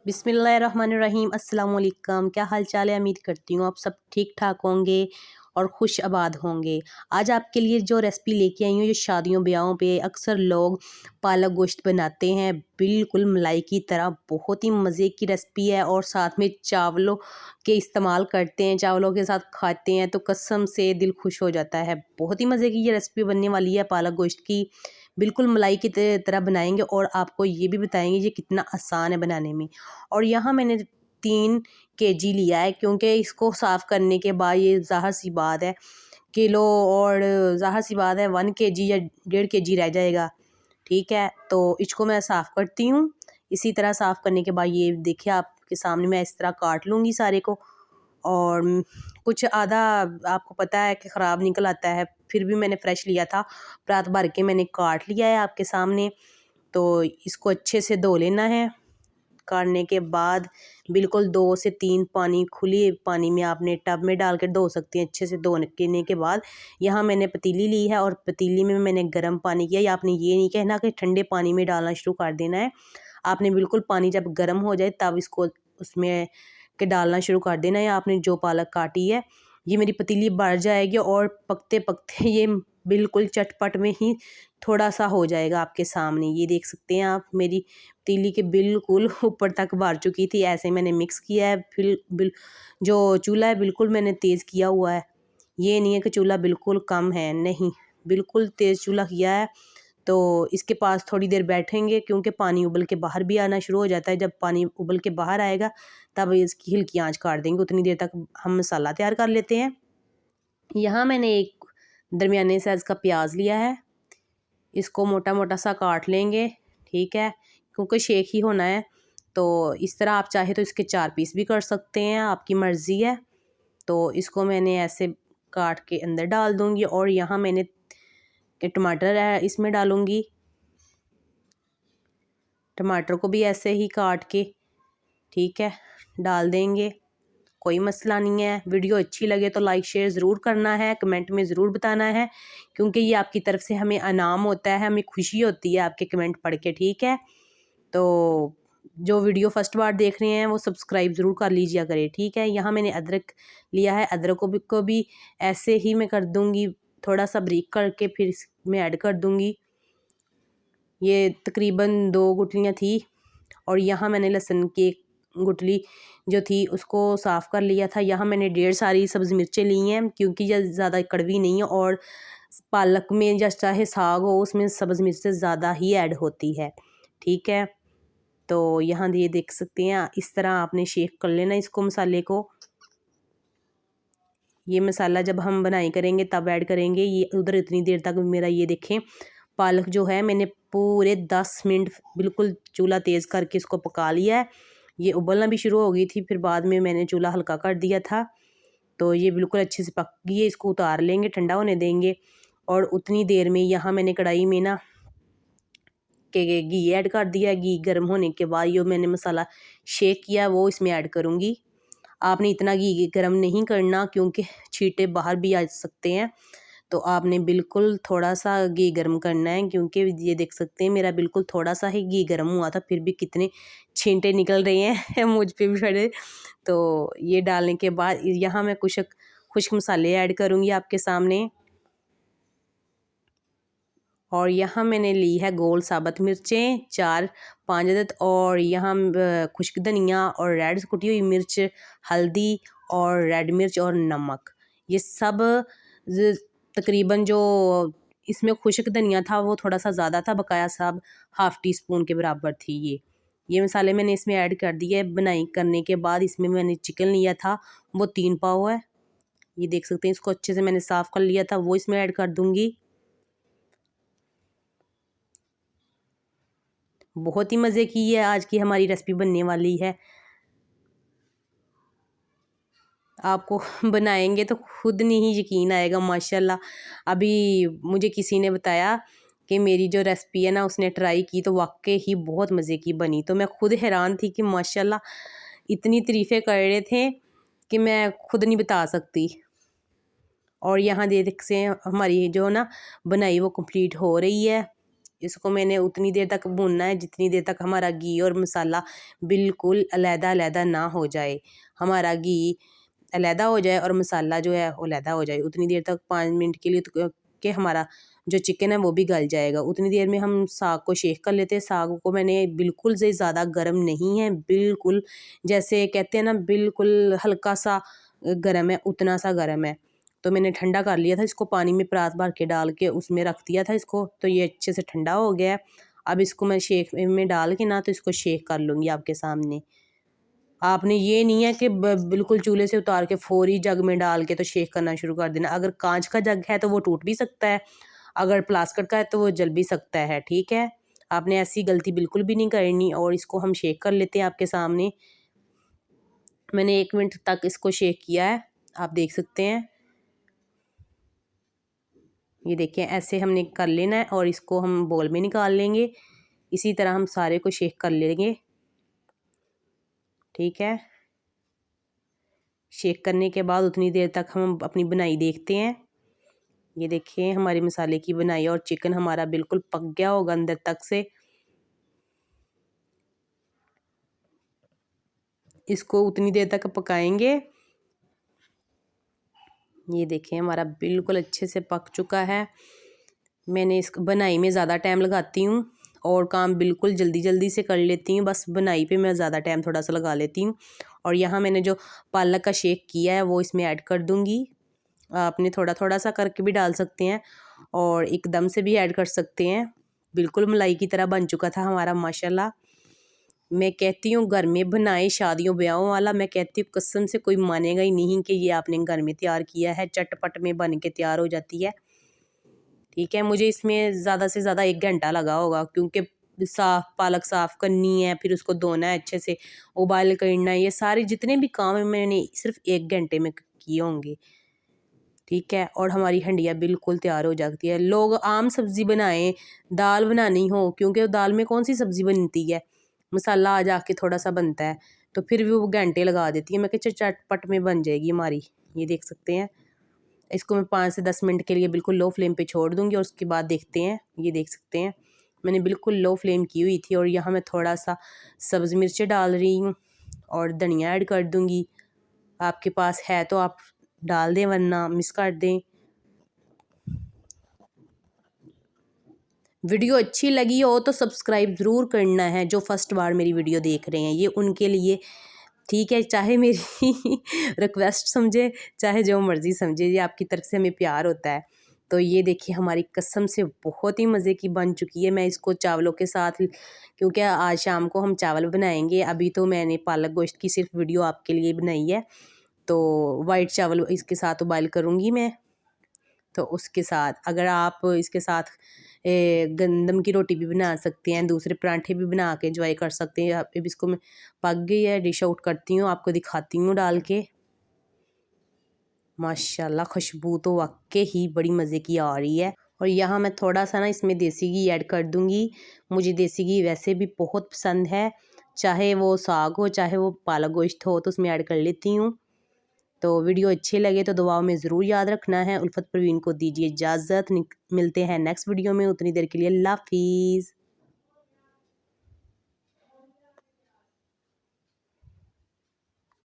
बिस्मिल्लाहिर्रहमानिर्रहीम। अस्सलाम वालेकुम। क्या हाल चाल है? उम्मीद करती हूँ आप सब ठीक ठाक होंगे और खुश आबाद होंगे। आज आपके लिए जो रेसिपी लेके आई हूँ, जो शादियों ब्याहों पे अक्सर लोग पालक गोश्त बनाते हैं, बिल्कुल मलाई की तरह। बहुत ही मज़े की रेसिपी है और साथ में चावलों के इस्तेमाल करते हैं, चावलों के साथ खाते हैं तो कसम से दिल खुश हो जाता है। बहुत ही मज़े की ये रेसिपी बनने वाली है पालक गोश्त की। बिल्कुल मलाई की तरह बनाएंगे और आपको ये भी बताएंगे ये कितना आसान है बनाने में। और यहाँ मैंने 3 केजी लिया है, क्योंकि इसको साफ़ करने के बाद ये ज़ाहिर सी बात है किलो और ज़ाहिर सी बात है 1 केजी या 1.5 केजी रह जाएगा। ठीक है, तो इसको मैं साफ़ करती हूँ। इसी तरह साफ़ करने के बाद ये देखिए आपके सामने मैं इस तरह काट लूँगी सारे को। और कुछ आधा आपको पता है कि ख़राब निकल आता है, फिर भी मैंने फ़्रेश लिया था। रात भर के मैंने काट लिया है आपके सामने। तो इसको अच्छे से धो लेना है। काटने के बाद बिल्कुल 2 से 3 पानी खुले पानी में आपने टब में डाल के धो सकते हैं। अच्छे से धोने के बाद यहाँ मैंने पतीली ली है और पतीली में मैंने गर्म पानी किया। या आपने ये नहीं कहना कि ठंडे पानी में डालना शुरू कर देना है। आपने बिल्कुल पानी जब गर्म हो जाए तब इसको उसमें के डालना शुरू कर देना है। आपने जो पालक काटी है ये मेरी पतीली बढ़ जाएगी और पकते पकते ये बिल्कुल चटपट में ही थोड़ा सा हो जाएगा आपके सामने। ये देख सकते हैं आप, मेरी पतीली के बिल्कुल ऊपर तक भर चुकी थी। ऐसे मैंने मिक्स किया है। फिर जो चूल्हा है बिल्कुल मैंने तेज़ किया हुआ है। ये नहीं है कि चूल्हा बिल्कुल कम है, नहीं, बिल्कुल तेज़ चूल्हा किया है। तो इसके पास थोड़ी देर बैठेंगे, क्योंकि पानी उबल के बाहर भी आना शुरू हो जाता है। जब पानी उबल के बाहर आएगा तब इसकी हल्की आंच काट देंगे। उतनी देर तक हम मसाला तैयार कर लेते हैं। यहाँ मैंने एक दरमियाने साइज़ का प्याज लिया है। इसको मोटा मोटा सा काट लेंगे, ठीक है, क्योंकि शेक ही होना है। तो इस तरह आप चाहे तो इसके 4 पीस भी कर सकते हैं, आपकी मर्ज़ी है। तो इसको मैंने ऐसे काट के अंदर डाल दूँगी। और यहाँ मैंने टमाटर है इसमें डालूँगी। टमाटर को भी ऐसे ही काट के, ठीक है, डाल देंगे। कोई मसला नहीं है। वीडियो अच्छी लगे तो लाइक शेयर ज़रूर करना है, कमेंट में ज़रूर बताना है, क्योंकि ये आपकी तरफ से हमें इनाम होता है, हमें खुशी होती है आपके कमेंट पढ़ के, ठीक है। तो जो वीडियो फर्स्ट बार देख रहे हैं वो सब्सक्राइब ज़रूर कर लीजिए करें, ठीक है। यहाँ मैंने अदरक लिया है, अदरक को भी ऐसे ही मैं कर दूँगी, थोड़ा सा बारीक करके फिर इसमें ऐड कर दूँगी। ये तकरीबन 2 गुठलियाँ थी। और यहाँ मैंने लहसुन की एक गुठली जो थी उसको साफ़ कर लिया था। यहाँ मैंने 1.5 सारी सब्ज़ मिर्चें ली हैं, क्योंकि ये ज़्यादा कड़वी नहीं है और पालक में या चाहे साग हो उसमें सब्ज़ मिर्चें ज़्यादा ही ऐड होती है, ठीक है। तो यहाँ ये देख सकते हैं, इस तरह आपने शेक कर लेना इसको, मसाले को। ये मसाला जब हम बनाई करेंगे तब ऐड करेंगे। ये उधर इतनी देर तक मेरा ये देखें पालक जो है मैंने पूरे 10 मिनट बिल्कुल चूल्हा तेज़ करके इसको पका लिया है। ये उबलना भी शुरू हो गई थी, फिर बाद में मैंने चूल्हा हल्का कर दिया था। तो ये बिल्कुल अच्छे से पक गई है। इसको उतार लेंगे, ठंडा होने देंगे। और उतनी देर में यहाँ मैंने कढ़ाई में ना के घी ऐड कर दिया। घी गर्म होने के बाद जो मैंने मसाला शेक किया वो इसमें ऐड करूँगी। आपने इतना घी गर्म नहीं करना, क्योंकि छींटे बाहर भी आ सकते हैं। तो आपने बिल्कुल थोड़ा सा घी गर्म करना है, क्योंकि ये देख सकते हैं मेरा बिल्कुल थोड़ा सा ही घी गर्म हुआ था, फिर भी कितने छींटे निकल रहे हैं मुझ पे भी पड़े। तो ये डालने के बाद यहाँ मैं कुछ खुश्क मसाले ऐड करूँगी आपके सामने। और यहाँ मैंने ली है गोल साबुत मिर्चें 4-5 अदद, और यहाँ खुश्क धनिया और रेड कुटी हुई मिर्च, हल्दी और रेड मिर्च और नमक। ये सब तकरीबन जो इसमें खुश्क धनिया था वो थोड़ा सा ज़्यादा था, बकाया सब ½ टी स्पून के बराबर थी। ये मसाले मैंने इसमें ऐड कर दिए। बनाई करने के बाद इसमें मैंने चिकन लिया था, वो 3 पाव है। ये देख सकते हैं, इसको अच्छे से मैंने साफ़ कर लिया था, वो इसमें ऐड कर दूँगी। बहुत ही मज़े की है आज की हमारी रेसिपी बनने वाली है। आपको बनाएंगे तो खुद नहीं यकीन आएगा माशाल्लाह। अभी मुझे किसी ने बताया कि मेरी जो रेसिपी है ना उसने ट्राई की तो वाकई ही बहुत मज़े की बनी। तो मैं खुद हैरान थी कि माशाल्लाह इतनी तारीफ़ें कर रहे थे कि मैं खुद नहीं बता सकती। और यहाँ देख से हमारी जो ना बनाई वो कंप्लीट हो रही है। इसको मैंने उतनी देर तक भूनना है जितनी देर तक हमारा घी और मसाला बिल्कुल अलग-अलग ना हो जाए। हमारा घी अलग हो जाए और मसाला जो है वो अलग हो जाए, उतनी देर तक 5 मिनट के लिए तो के हमारा जो चिकन है वो भी गल जाएगा। उतनी देर में हम साग को शेक कर लेते हैं। साग को मैंने बिल्कुल से ज़्यादा गर्म नहीं है, बिल्कुल जैसे कहते हैं ना बिल्कुल हल्का सा गर्म है, उतना सा गर्म है। तो मैंने ठंडा कर लिया था इसको, पानी में परात भर के डाल के उसमें रख दिया था इसको, तो ये अच्छे से ठंडा हो गया है। अब इसको मैं शेक में डाल के ना तो इसको शेक कर लूँगी आपके सामने। आपने ये नहीं है कि बिल्कुल चूल्हे से उतार के फौरी जग में डाल के तो शेक करना शुरू कर देना। अगर कांच का जग है तो वो टूट भी सकता है, अगर प्लास्टिक का है तो वो जल भी सकता है, ठीक है। आपने ऐसी गलती बिल्कुल भी नहीं करनी। और इसको हम शेक कर लेते हैं आपके सामने। मैंने 1 मिनट तक इसको शेक किया है, आप देख सकते हैं। ये देखिए ऐसे हमने कर लेना है और इसको हम बोल में निकाल लेंगे। इसी तरह हम सारे को शेक कर लेंगे, ठीक है। शेक करने के बाद उतनी देर तक हम अपनी बनाई देखते हैं। ये देखिए हमारे मसाले की बनाई और चिकन हमारा बिल्कुल पक गया होगा अंदर तक से। इसको उतनी देर तक पकाएंगे। ये देखिए हमारा बिल्कुल अच्छे से पक चुका है। मैंने इस बनाई में ज़्यादा टाइम लगाती हूँ और काम बिल्कुल जल्दी जल्दी से कर लेती हूँ, बस बनाई पे मैं ज़्यादा टाइम थोड़ा सा लगा लेती हूँ। और यहाँ मैंने जो पालक का शेक किया है वो इसमें ऐड कर दूँगी। आपने थोड़ा थोड़ा सा करके भी डाल सकते हैं और एकदम से भी ऐड कर सकते हैं। बिल्कुल मलाई की तरह बन चुका था हमारा माशाल्लाह। मैं कहती हूँ घर में बनाए शादियों ब्याहों वाला, मैं कहती हूँ कसम से कोई मानेगा ही नहीं कि ये आपने घर में तैयार किया है। चटपट में बन के तैयार हो जाती है, ठीक है। मुझे इसमें ज़्यादा से ज़्यादा 1 घंटा लगा होगा, क्योंकि पालक साफ़ करनी है, फिर उसको धोना है अच्छे से, उबाल करना है, ये सारे जितने भी काम हैं मैंने सिर्फ 1 घंटे में किए होंगे, ठीक है। और हमारी हंडिया बिल्कुल तैयार हो जाती है। लोग आम सब्ज़ी बनाएं, दाल बनानी हो, क्योंकि दाल में कौन सी सब्ज़ी बनती है, मसाला आ जाके थोड़ा सा बनता है, तो फिर भी वो घंटे लगा देती है। मैं कहती चटपट में बन जाएगी हमारी। ये देख सकते हैं। इसको मैं 5 से 10 मिनट के लिए बिल्कुल लो फ्लेम पे छोड़ दूँगी और उसके बाद देखते हैं। ये देख सकते हैं मैंने बिल्कुल लो फ्लेम की हुई थी और यहाँ मैं थोड़ा सा सब्ज़ मिर्च डाल रही हूँ और धनिया ऐड कर दूँगी। आपके पास है तो आप डाल दें, वरना मिस कर दें। वीडियो अच्छी लगी हो तो सब्सक्राइब ज़रूर करना है। जो फर्स्ट बार मेरी वीडियो देख रहे हैं ये उनके लिए, ठीक है। चाहे मेरी रिक्वेस्ट समझे, चाहे जो मर्ज़ी समझे, ये आपकी तरफ से हमें प्यार होता है। तो ये देखिए हमारी कसम से बहुत ही मज़े की बन चुकी है। मैं इसको चावलों के साथ, क्योंकि आज शाम को हम चावल बनाएंगे, अभी तो मैंने पालक गोश्त की सिर्फ वीडियो आपके लिए बनाई है। तो वाइट चावल इसके साथ उबाल करूँगी मैं। तो उसके साथ अगर आप इसके साथ गंदम की रोटी भी बना सकते हैं, दूसरे पराठे भी बना के एंजॉय कर सकते हैं। अब इसको मैं पक गई है, डिश आउट करती हूँ, आपको दिखाती हूँ डाल के। माशाल्लाह खुशबू तो वाकई ही बड़ी मज़े की आ रही है। और यहाँ मैं थोड़ा सा ना इसमें देसी घी ऐड कर दूँगी। मुझे देसी घी वैसे भी बहुत पसंद है, चाहे वो साग हो चाहे वो पालक गोश्त हो, तो उसमें ऐड कर लेती हूँ। तो वीडियो अच्छे लगे तो दुआओं में ज़रूर याद रखना है। उल्फत परवीन को दीजिए इजाज़त। मिलते हैं नेक्स्ट वीडियो में, उतनी देर के लिए अल्लाह हाफ़िज़।